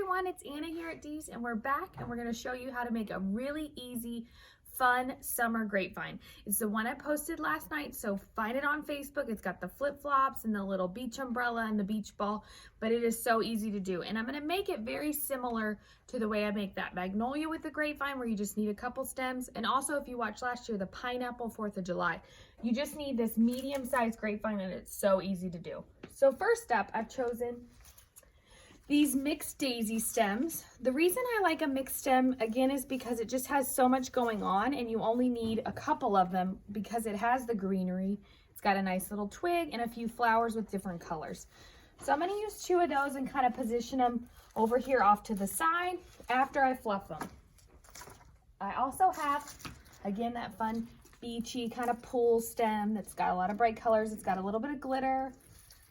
everyone, it's Anna here at Dee's, and we're back and we're going to show you how to make a really easy, fun summer grapevine. It's the one I posted last night, so find it on Facebook. It's got the flip-flops and the little beach umbrella and the beach ball, but it is so easy to do. And I'm going to make it very similar to the way I make that magnolia with the grapevine, where you just need a couple stems. And also, if you watched last year, the pineapple 4th of July, you just need this medium-sized grapevine, and it's so easy to do. So first up, I've chosen these mixed daisy stems. The reason I like a mixed stem, again, is because it just has so much going on, and you only need a couple of them because it has the greenery. It's got a nice little twig and a few flowers with different colors. So I'm going to use 2 of those and kind of position them over here off to the side after I fluff them. I also have, again, that fun beachy kind of pool stem that's got a lot of bright colors. It's got a little bit of glitter.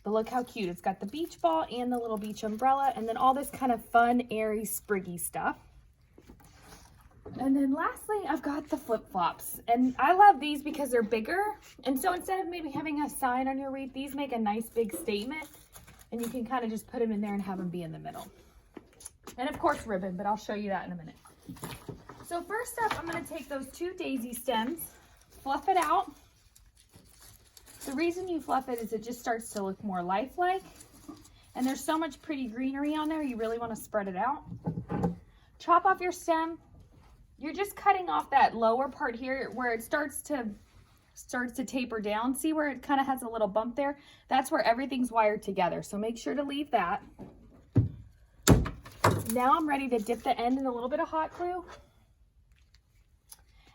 But look how cute. It's got the beach ball and the little beach umbrella, and then all this kind of fun, airy, spriggy stuff. And then lastly, I've got the flip-flops. And I love these because they're bigger. And so instead of maybe having a sign on your wreath, these make a nice big statement. And you can kind of just put them in there and have them be in the middle. And of course ribbon, but I'll show you that in a minute. So first up, I'm going to take those 2 daisy stems, fluff it out. The reason you fluff it is it just starts to look more lifelike, and there's so much pretty greenery on there, you really want to spread it out. Chop off your stem. You're just cutting off that lower part here where it starts to taper down. See where it kind of has a little bump there? That's where everything's wired together, so make sure to leave that. Now I'm ready to dip the end in a little bit of hot glue,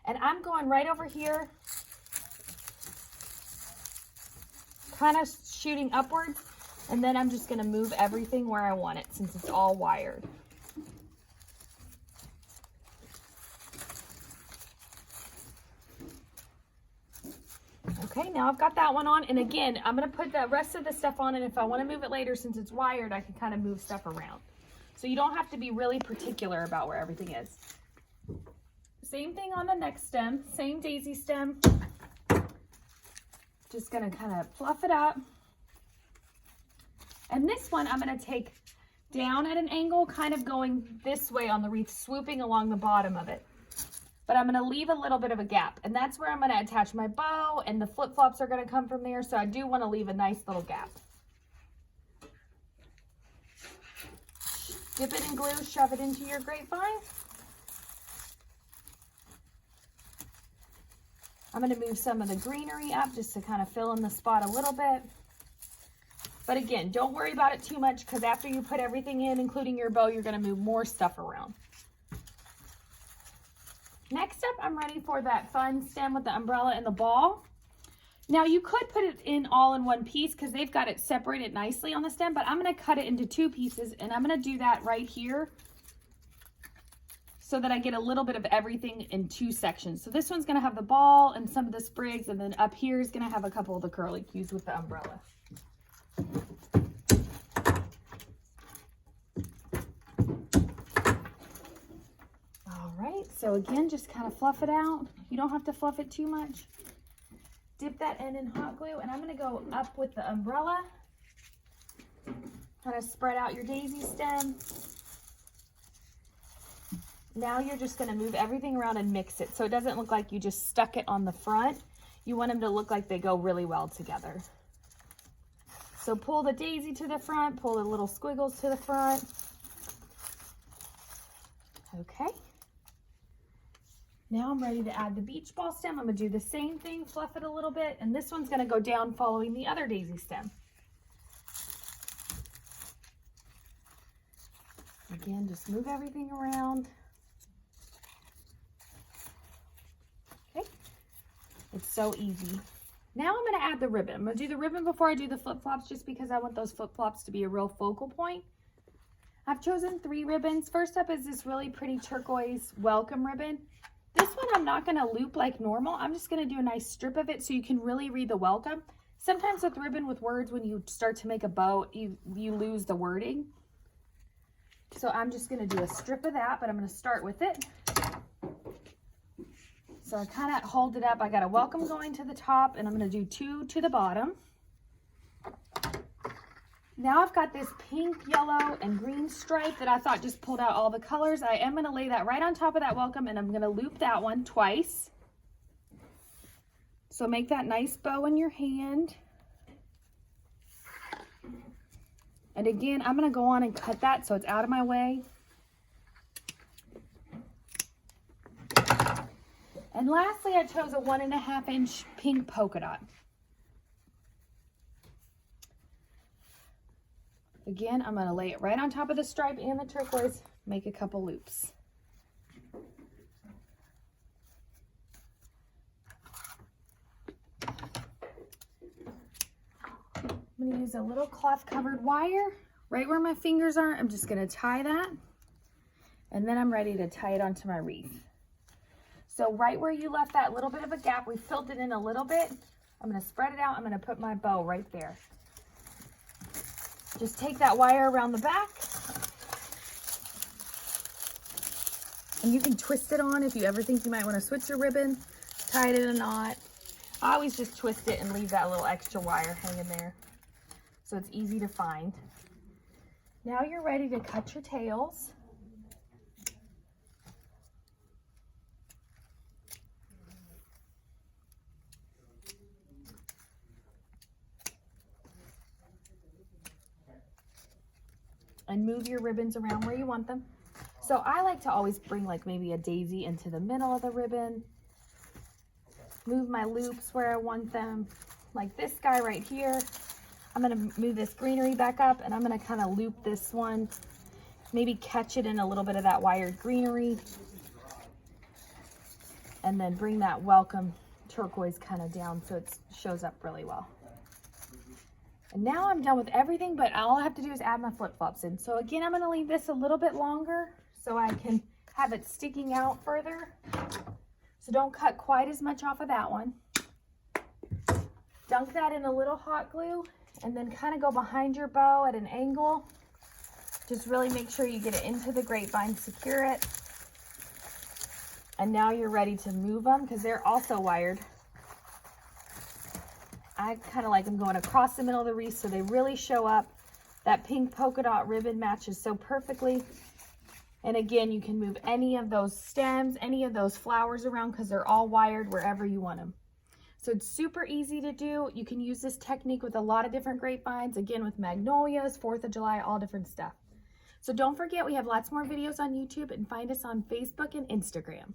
and I'm going right over here, kind of shooting upwards, and then I'm just going to move everything where I want it since it's all wired. Okay, now I've got that one on, and again, I'm going to put the rest of the stuff on, and if I want to move it later, since it's wired, I can kind of move stuff around. So you don't have to be really particular about where everything is. Same thing on the next stem, same daisy stem. Just gonna kind of fluff it up. And this one I'm gonna take down at an angle, kind of going this way on the wreath, swooping along the bottom of it. But I'm gonna leave a little bit of a gap, and that's where I'm gonna attach my bow, and the flip-flops are gonna come from there, so I do wanna leave a nice little gap. Dip it in glue, shove it into your grapevine. I'm going to move some of the greenery up just to kind of fill in the spot a little bit. But again, don't worry about it too much, because after you put everything in, including your bow, you're going to move more stuff around. Next up, I'm ready for that fun stem with the umbrella and the ball. Now you could put it in all in one piece because they've got it separated nicely on the stem, but I'm going to cut it into 2 pieces, and I'm going to do that right here, so that I get a little bit of everything in 2 sections. So this one's gonna have the ball and some of the sprigs, and then up here is gonna have a couple of the curlicues with the umbrella. All right, so again, just kind of fluff it out. You don't have to fluff it too much. Dip that end in hot glue, and I'm gonna go up with the umbrella. Kind of spread out your daisy stem. Now you're just going to move everything around and mix it so it doesn't look like you just stuck it on the front. You want them to look like they go really well together. So pull the daisy to the front, pull the little squiggles to the front. Okay. Now I'm ready to add the beach ball stem. I'm going to do the same thing, fluff it a little bit, and this one's going to go down following the other daisy stem. Again, just move everything around. It's so easy. Now I'm going to add the ribbon. I'm going to do the ribbon before I do the flip-flops, just because I want those flip-flops to be a real focal point. I've chosen 3 ribbons. First up is this really pretty turquoise welcome ribbon. This one I'm not going to loop like normal. I'm just going to do a nice strip of it so you can really read the welcome. Sometimes with ribbon with words, when you start to make a bow, you lose the wording. So I'm just going to do a strip of that, but I'm going to start with it. So I kind of hold it up. I got a welcome going to the top, and I'm going to do 2 to the bottom. Now I've got this pink, yellow, and green stripe that I thought just pulled out all the colors. I am going to lay that right on top of that welcome, and I'm going to loop that one twice. So make that nice bow in your hand. And again, I'm going to go on and cut that so it's out of my way. And lastly, I chose a 1.5 inch pink polka dot. Again, I'm going to lay it right on top of the stripe and the turquoise, make a couple loops. I'm going to use a little cloth covered wire right where my fingers are. I'm just going to tie that, and then I'm ready to tie it onto my wreath. So right where you left that little bit of a gap, we filled it in a little bit. I'm going to spread it out. I'm going to put my bow right there. Just take that wire around the back, and you can twist it on if you ever think you might want to switch your ribbon, tie it in a knot. I always just twist it and leave that little extra wire hanging there so it's easy to find. Now you're ready to cut your tails. And move your ribbons around where you want them. So I like to always bring like maybe a daisy into the middle of the ribbon. Move my loops where I want them. Like this guy right here. I'm gonna move this greenery back up, and I'm gonna kind of loop this one. Maybe catch it in a little bit of that wired greenery. And then bring that welcome turquoise kind of down so it shows up really well. And now I'm done with everything, but all I have to do is add my flip-flops in. So again, I'm going to leave this a little bit longer so I can have it sticking out further. So don't cut quite as much off of that one. Dunk that in a little hot glue, and then kind of go behind your bow at an angle. Just really make sure you get it into the grapevine, secure it. And now you're ready to move them because they're also wired. I kind of like them going across the middle of the wreath so they really show up. That pink polka dot ribbon matches so perfectly. And again, you can move any of those stems, any of those flowers around because they're all wired wherever you want them. So it's super easy to do. You can use this technique with a lot of different grapevines. Again, with magnolias, 4th of July, all different stuff. So don't forget, we have lots more videos on YouTube, and find us on Facebook and Instagram.